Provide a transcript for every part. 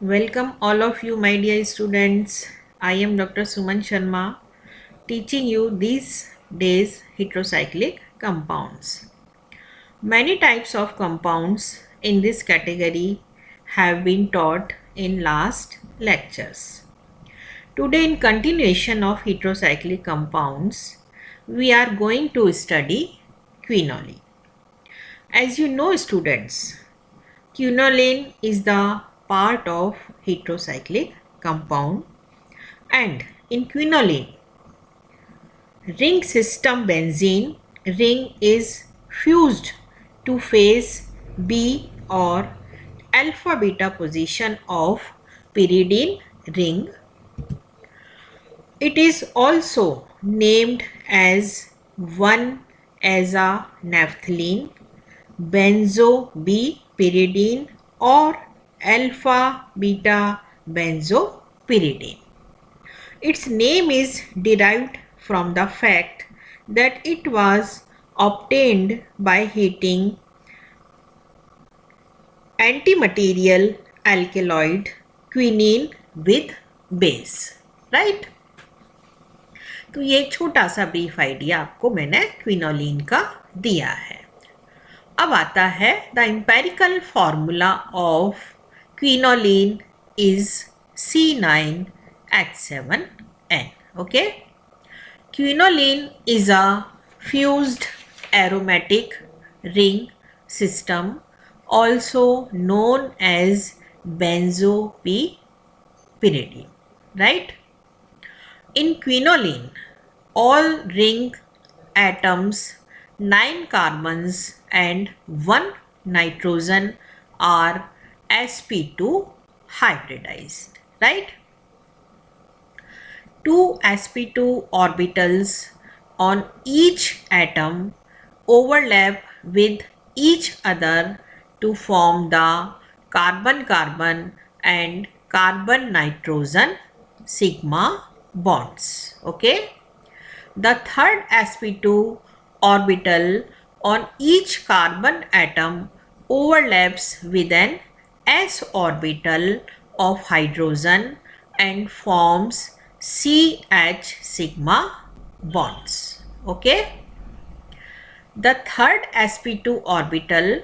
Welcome all of you, my dear students. I am Dr. Suman Sharma, teaching you these days heterocyclic compounds. Many types of compounds in this category have been taught in last lectures. Today, in continuation of heterocyclic compounds, we are going to study quinoline. As you know, students, quinoline is the part of heterocyclic compound, and in quinoline ring system benzene ring is fused to phase B or alpha beta position of pyridine ring. It is also named as 1-aza-naphthalene, benzo B pyridine or alpha beta benzopyridine. Its name is derived from the fact that it was obtained by heating antimaterial alkaloid quinine with base, right? तो ये छोटा सा brief idea आपको मैंने quinoline का दिया है. अब आता है the empirical formula of quinoline is C9H7N. Okay, quinoline is a fused aromatic ring system, also known as benzopyridine, right? In quinoline, all ring atoms, 9 carbons and 1 nitrogen are sp2 hybridized, right? 2 sp2 orbitals on each atom overlap with each other to form the carbon-carbon and carbon-nitrogen sigma bonds. Okay, the third sp2 orbital on each carbon atom overlaps with an s orbital of hydrogen and forms CH sigma bonds. Okay, the third sp2 orbital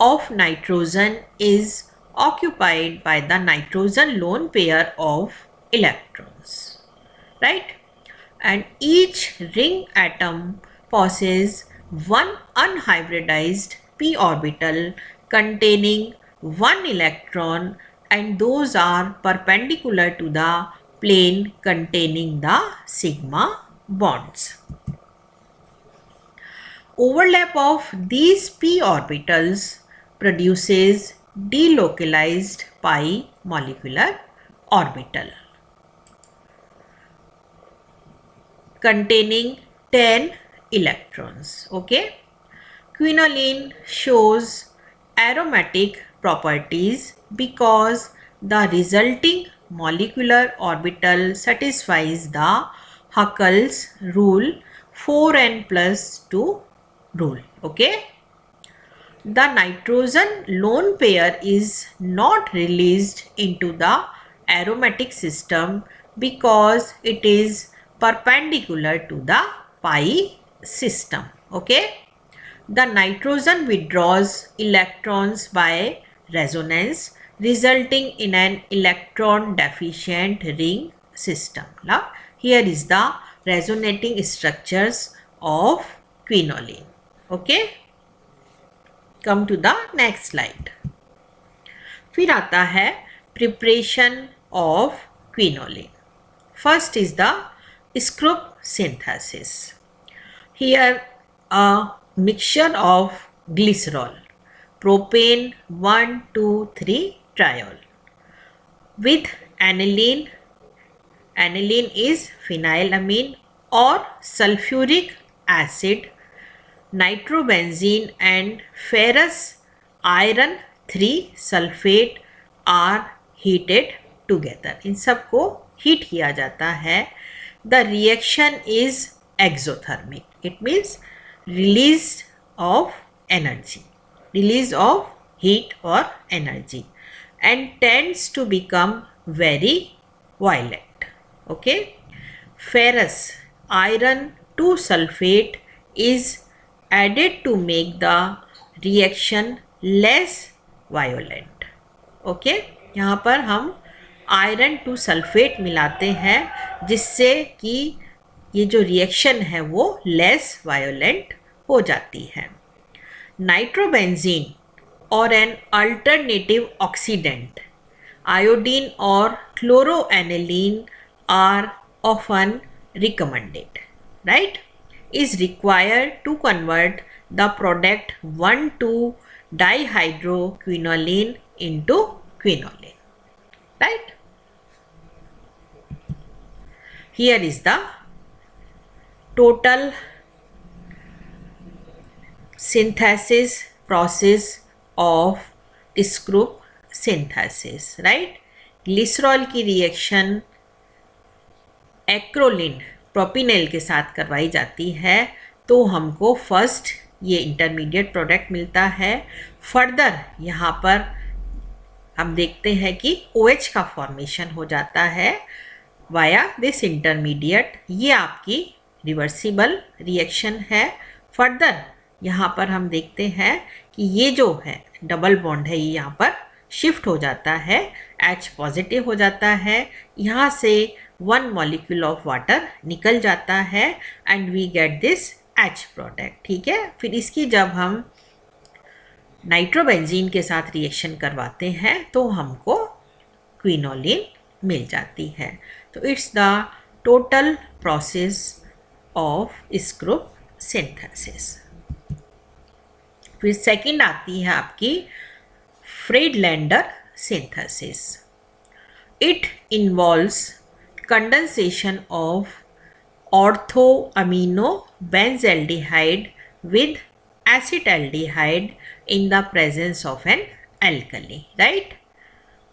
of nitrogen is occupied by the nitrogen lone pair of electrons, right? And each ring atom possesses one unhybridized p orbital containing one electron, and those are perpendicular to the plane containing the sigma bonds. Overlap of these p orbitals produces delocalized pi molecular orbital containing 10 electrons. Okay, quinoline shows aromatic properties because the resulting molecular orbital satisfies the Huckel's rule 4n+2 rule. Okay, the nitrogen lone pair is not released into the aromatic system because it is perpendicular to the pi system. Okay, the nitrogen withdraws electrons by resonance, resulting in an electron deficient ring system. Now, here is the resonating structures of quinoline. Okay, come to the next slide. फिर आता है preparation of quinoline. First is the Scrub synthesis. Here a mixture of glycerol, propane 1,2,3-triol with aniline. Aniline is phenylamine or sulfuric acid, nitrobenzene and ferrous iron 3 sulfate are heated together. इन सबको heat किया जाता है. The reaction is exothermic. It means release of energy, release of heat or energy. and tends to become very violent. Okay, ferrous iron 2 sulfate is added to make the reaction less violent. Okay, यहाँ पर हम iron 2 sulphate मिलाते हैं जिससे कि ये जो reaction है वो लेस वायोलेंट हो जाती है. नाइट्रोबेंजीन और an alternative oxidant iodine or chloroaniline are often recommended, right? Is required to convert the product 1,2-dihydroquinoline into quinoline, right? Here is the total synthesis process of this group synthesis, right. Glycerol की reaction acrolein प्रोपिनेल के साथ करवाई जाती है तो हमको first ये intermediate product मिलता है. फर्दर यहाँ पर हम देखते हैं कि OH का फॉर्मेशन हो जाता है वाया दिस इंटरमीडिएट. ये आपकी रिवर्सिबल रिएक्शन है. फर्दर यहाँ पर हम देखते हैं कि ये जो है डबल बॉन्ड है ये यहाँ पर शिफ्ट हो जाता है, H पॉजिटिव हो जाता है. यहाँ से 1 मॉलिक्यूल ऑफ वाटर निकल जाता है and we get this H product. ठीक है, फिर इसकी जब हम नाइट्रोबेंजीन के साथ रिएक्शन करवाते हैं तो हमको क्विनोलिन मिल जाती है. तो it's the total process of इस ग्रुप सिंथेसिस. फिर सेकंड आती है आपकी Friedlander synthesis. It involves condensation of orthoaminobenzaldehyde with acetaldehyde in the presence of an alkali, right?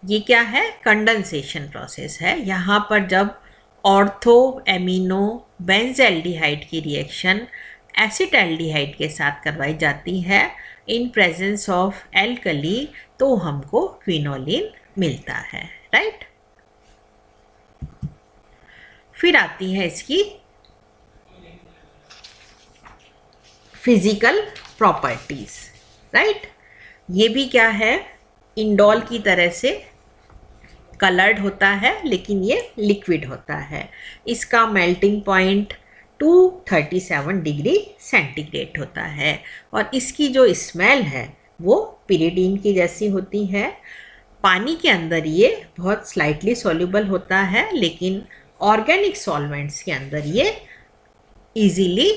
ये क्या है? कंडेंसेशन प्रोसेस है. यहाँ पर जब ऑर्थोएमिनोबेंजाल्डिहाइड की रिएक्शन एसिटाल्डिहाइड के साथ करवाई जाती है इन प्रेजेंस ऑफ एल्कली तो हमको क्विनोलिन मिलता है, राइट. फिर आती है इसकी फिजिकल प्रॉपर्टीज, राइट. ये भी क्या है? इंडोल की तरह से कलर्ड होता है लेकिन ये लिक्विड होता है. इसका मेल्टिंग पॉइंट 237 डिग्री सेंटीग्रेड होता है और इसकी जो स्मेल है वो पिरिडीन की जैसी होती है. पानी के अंदर ये बहुत स्लाइटली सॉल्युबल होता है लेकिन ऑर्गेनिक सॉल्वेंट्स के अंदर ये इजीली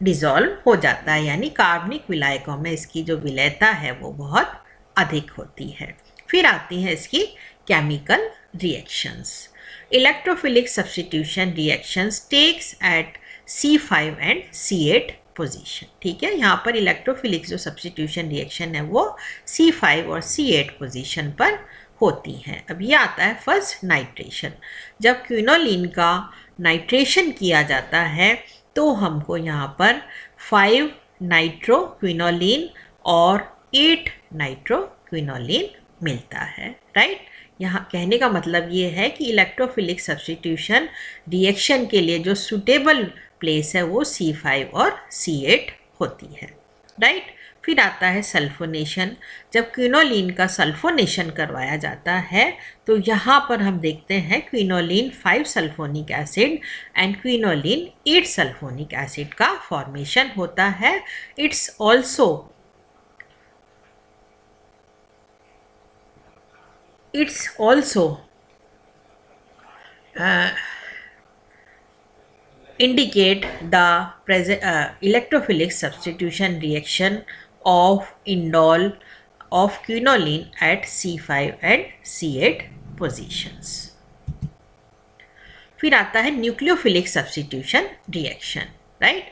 डिज़ोल्व हो जाता है, यानी कार्बनिक विलायकों में इसकी जो विलयता है वो बहुत अधिक होती है. फिर आती है इसकी chemical reactions. Electrophilic substitution reactions takes at C5 and C8 position. ठीक है, यहाँ पर इलेक्ट्रोफिलिक जो सब्स्टिट्यूशन रिएक्शन है वो C5 और C8 पोजीशन पर होती हैं. अब ये आता है फर्स्ट नाइट्रेशन. जब क्विनोलिन का नाइट्रेशन किया जाता है तो हमको यहाँ पर 5 नाइट्रो क्विनोलिन और 8 नाइट्रो क्विनोलिन मिलता है, राइट. यहाँ कहने का मतलब ये है कि इलेक्ट्रोफिलिक सब्स्टिट्यूशन रिएक्शन के लिए जो सूटेबल प्लेस है वो C5 और C8 होती है, राइट. फिर आता है सल्फोनेशन. जब क्विनोलिन का सल्फोनेशन करवाया जाता है तो यहाँ पर हम देखते हैं quinoline 5 sulphonic acid and quinoline 8 sulphonic acid का फॉर्मेशन होता है. It's also indicate the electrophilic substitution reaction of indole of quinoline at C5 and C8 positions. फिर आता है nucleophilic substitution reaction, right.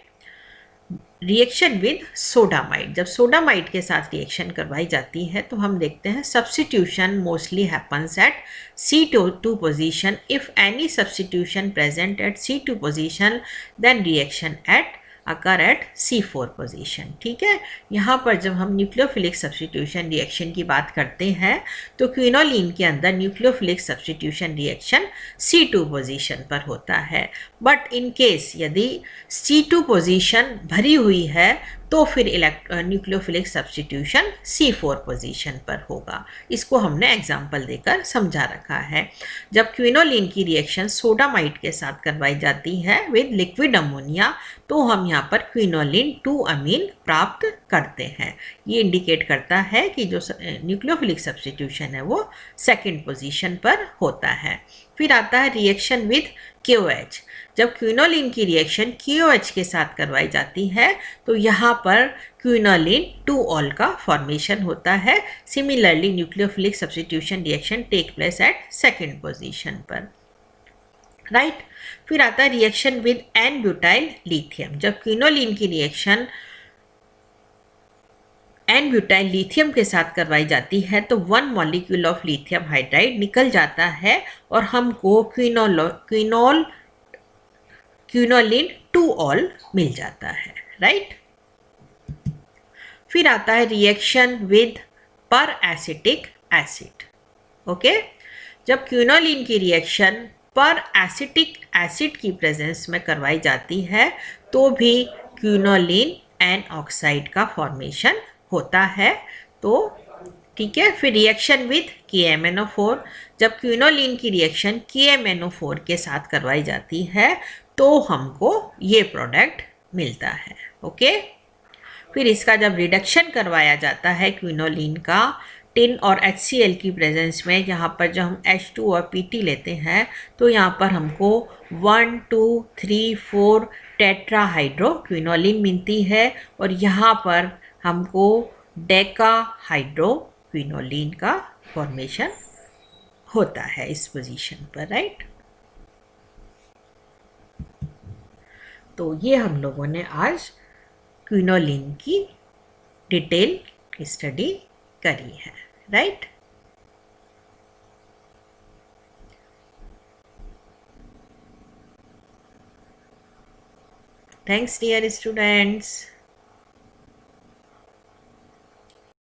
Reaction with sodamide. जब sodamide के साथ reaction करवाई जाती है तो हम देखते हैं substitution mostly happens at C2 position. If any substitution present at C2 position then reaction at occur at C4 position. ठीक है, यहाँ पर जब हम न्यूक्लियोफिलिक सब्स्टिट्यूशन रिएक्शन की बात करते हैं तो क्विनोलिन के अंदर nucleophilic substitution reaction C2 position पर होता है। बट इन केस यदि C2 पोजीशन भरी हुई है तो फिर न्यूक्लियोफिलिक सब्स्टिट्यूशन C4 पोजीशन पर होगा। इसको हमने एग्जाम्पल देकर समझा रखा है। जब क्विनोलिन की रिएक्शन सोडामाइड के साथ करवाई जाती है विद लिक्विड अमोनिया तो हम यहाँ पर क्विनोलिन 2 अमीन प्राप्त करते हैं। ये इंडिकेट करता है कि जो न्यूक्लियोफिलिक सब्स्टिट्यूशन है वो सेकेंड पोजीशन पर होता है। फिर आता है रिएक्शन विद KOH। जब क्विनोलिन की रिएक्शन KOH के साथ करवाई जाती है तो यहाँ पर क्विनोलिन 2 ऑल का फॉर्मेशन होता है। Similarly nucleophilic substitution reaction take place at second position पर, राइट। फिर आता है reaction with n butyl lithium. जब क्विनोलिन की रिएक्शन एन ब्यूटाइल लिथियम के साथ करवाई जाती है तो 1 मॉलिक्यूल ऑफ लिथियम हाइड्राइड निकल जाता है और हमको क्विनोलिन 2 ऑल मिल जाता है, राइट। फिर आता है रिएक्शन विद पर एसिटिक एसिड। ओके, जब क्विनोलिन की रिएक्शन पर एसिटिक एसिड की प्रेजेंस में करवाई जाती है तो भी क्विनोलिन एन ऑक्साइड का फॉर्मेशन होता है। तो ठीक है, फिर रिएक्शन विद KMnO4। जब क्विनोलिन की रिएक्शन KMnO4 के साथ करवाई जाती है तो हमको ये प्रोडक्ट मिलता है। ओके, फिर इसका जब रिडक्शन करवाया जाता है क्विनोलिन का टिन और HCl की प्रेजेंस में, यहाँ पर जब हम H2 और PT लेते हैं तो यहाँ पर हमको 1 2 3 4 टेट्राहाइड्रो क्विनोलिन मिलती है और यहाँ पर हमको डेकाहाइड्रो क्विनोलिन का फॉर्मेशन होता है इस पोजीशन पर, राइट। तो ये हम लोगों ने आज क्विनोलिन की डिटेल स्टडी करी है, राइट। Thanks dear students.